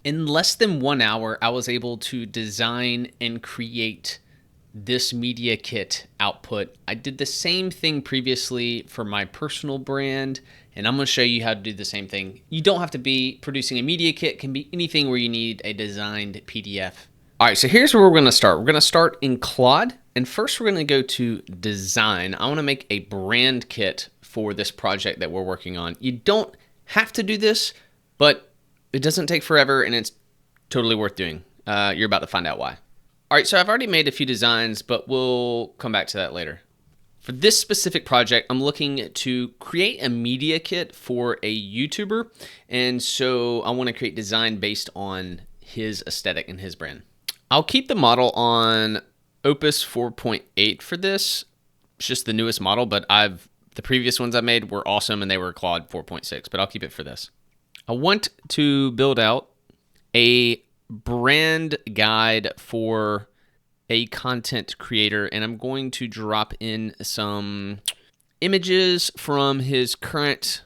In less than 1 hour, I was able to design and create this media kit output. I did the same thing previously for my personal brand, and I'm going to show you how to do the same thing. You don't have to be producing a media kit. It can be anything where you need a designed PDF. All right, so here's where we're going to start. We're going to start in Claude, and first we're going to go to Design. I want to make a brand kit for this project that we're working on. You don't have to do this, but it doesn't take forever, and it's totally worth doing. You're about to find out why. All right, so I've already made a few designs, but we'll come back to that later. For this specific project, I'm looking to create a media kit for a YouTuber, and so I want to create design based on his aesthetic and his brand. I'll keep the model on Opus 4.8 for this. It's just the newest model, but the previous ones I made were awesome, and they were Claude 4.6, but I'll keep it for this. I want to build out a brand guide for a content creator, and I'm going to drop in some images from his current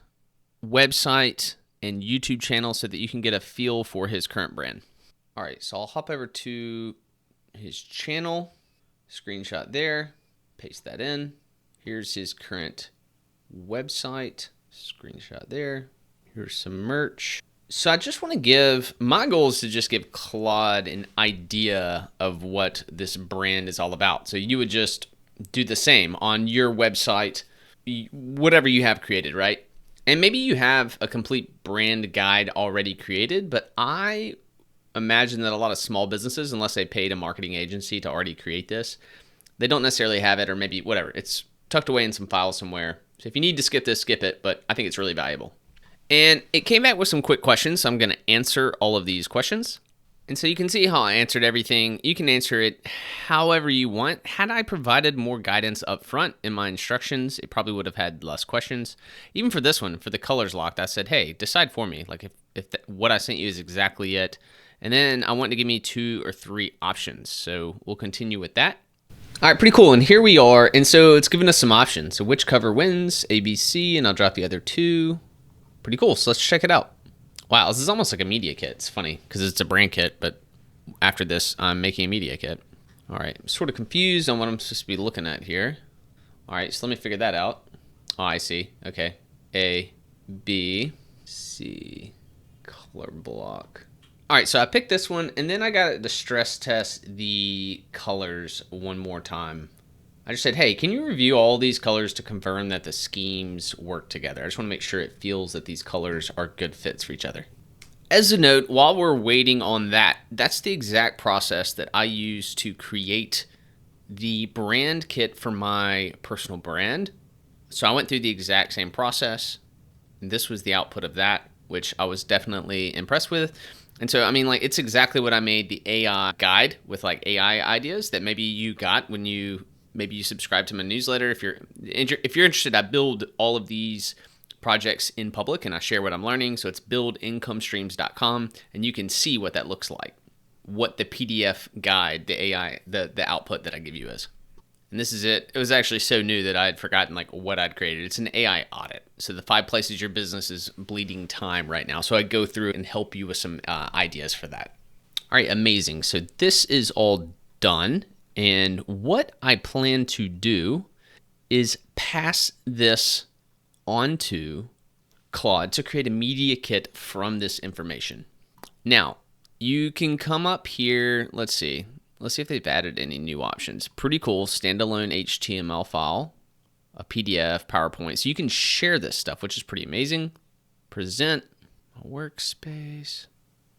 website and YouTube channel so that you can get a feel for his current brand. All right, so I'll hop over to his channel, screenshot there, paste that in. Here's his current website, screenshot there. Here's some merch. So I just want to my goal is to just give Claude an idea of what this brand is all about. So you would just do the same on your website, whatever you have created, right? And maybe you have a complete brand guide already created, but I imagine that a lot of small businesses, unless they paid a marketing agency to already create this, they don't necessarily have it, or maybe whatever. It's tucked away in some file somewhere. So if you need to skip this, skip it, but I think it's really valuable. And it came back with some quick questions, so I'm going to answer all of these questions. And so you can see how I answered everything. You can answer it however you want. Had I provided more guidance up front in my instructions, it probably would have had less questions. Even for this one, for the colors locked, I said, hey, decide for me, like if what I sent you is exactly it. And then I want to give me 2 or 3 options. So we'll continue with that. All right, pretty cool. And here we are. And so it's given us some options. So which cover wins, A, B, C, and I'll drop the other 2. Pretty cool. So let's check it out. Wow, this is almost like a media kit. It's funny because it's a brand kit, but after this, I'm making a media kit. All right, I'm sort of confused on what I'm supposed to be looking at here. All right, so let me figure that out. Oh, I see. Okay. A, B, C, color block. All right, so I picked this one, and then I got to stress test the colors one more time. I just said, hey, can you review all these colors to confirm that the schemes work together? I just want to make sure it feels that these colors are good fits for each other. As a note, while we're waiting on that, that's the exact process that I use to create the brand kit for my personal brand. So I went through the exact same process, and this was the output of that, which I was definitely impressed with. And so, I mean, like, it's exactly what I made the AI guide with, like, AI ideas that maybe you got when maybe you subscribe to my newsletter. If you're interested, I build all of these projects in public and I share what I'm learning. So it's buildincomestreams.com, and you can see what that looks like, what the PDF guide, the AI, the output that I give you is. And this is it. It was actually so new that I had forgotten like what I'd created. It's an AI audit. So the 5 places your business is bleeding time right now. So I go through and help you with some ideas for that. All right, amazing. So this is all done. And what I plan to do is pass this onto Claude to create a media kit from this information. Now, you can come up here. Let's see if they've added any new options. Pretty cool. Standalone HTML file, a PDF, PowerPoint. So you can share this stuff, which is pretty amazing. Present, a workspace.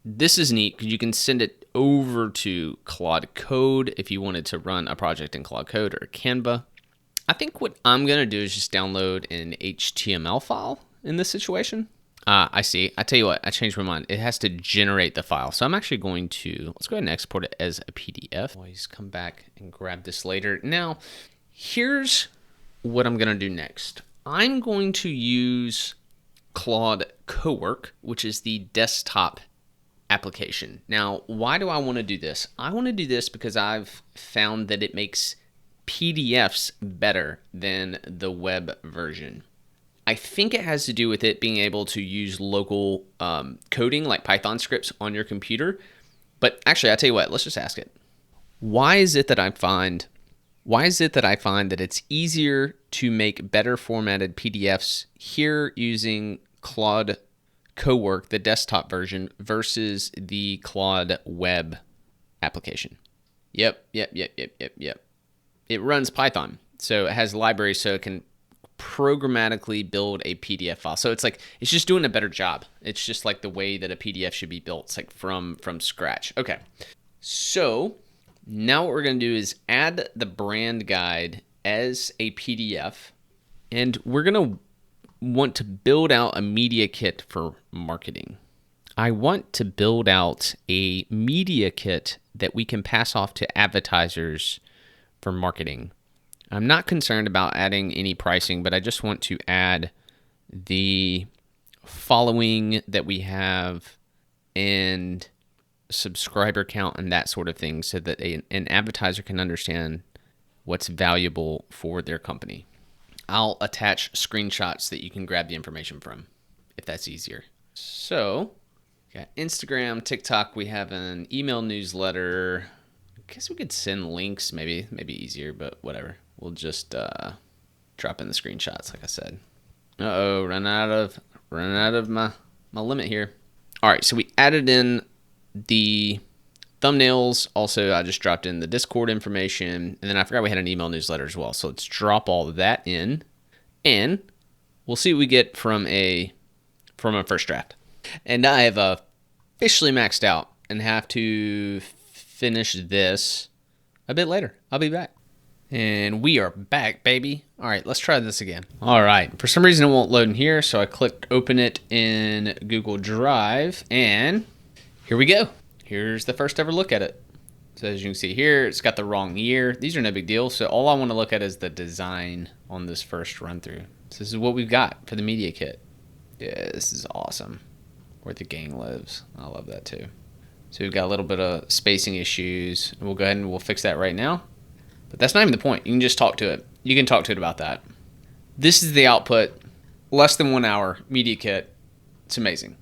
This is neat because you can send it over to Claude Code if you wanted to run a project in Claude Code or Canva. I think what I'm going to do is just download an HTML file in this situation. I see. I tell you what, I changed my mind. It has to generate the file. So I'm actually going to, let's go ahead and export it as a PDF. Always come back and grab this later. Now, here's what I'm going to do next. I'm going to use Claude Cowork, which is the desktop application. Now, why do I want to do this? I want to do this because I've found that it makes PDFs better than the web version. I think it has to do with it being able to use local coding like Python scripts on your computer. But actually, I'll tell you what, let's just ask it. Why is it that I find that it's easier to make better formatted PDFs here using Claude Cowork, the desktop version, versus the Claude web application? Yep. It runs Python, so it has libraries so it can programmatically build a PDF file. So it's just doing a better job. It's just like the way that a PDF should be built. It's like from scratch. Okay. So now what we're going to do is add the brand guide as a PDF, and we're going to want to build out a media kit for marketing. I want to build out a media kit that we can pass off to advertisers for marketing. I'm not concerned about adding any pricing, but I just want to add the following that we have and subscriber count and that sort of thing so that an advertiser can understand what's valuable for their company. I'll attach screenshots that you can grab the information from if that's easier. So, got Instagram, TikTok, we have an email newsletter. I guess we could send links, maybe easier, but whatever. We'll just drop in the screenshots, like I said. Uh-oh, running out of my limit here. All right, so we added in the thumbnails. Also, I just dropped in the Discord information, and then I forgot we had an email newsletter as well. So let's drop all of that in, and we'll see what we get from a first draft. And I have officially maxed out and have to finish this a bit later. I'll be back. And we are back, baby. All right, let's try this again. All right, for some reason it won't load in here, so I clicked open it in Google Drive, and here we go. Here's the first ever look at it. So as you can see here, it's got the wrong year. These are no big deal, so all I want to look at is the design on this first run through. So this is what we've got for the media kit. Yeah, this is awesome. Where the gang lives. I love that too. So we've got a little bit of spacing issues. We'll go ahead and we'll fix that right now. But that's not even the point. You can just talk to it. You can talk to it about that. This is the output. Less than 1 hour media kit. It's amazing.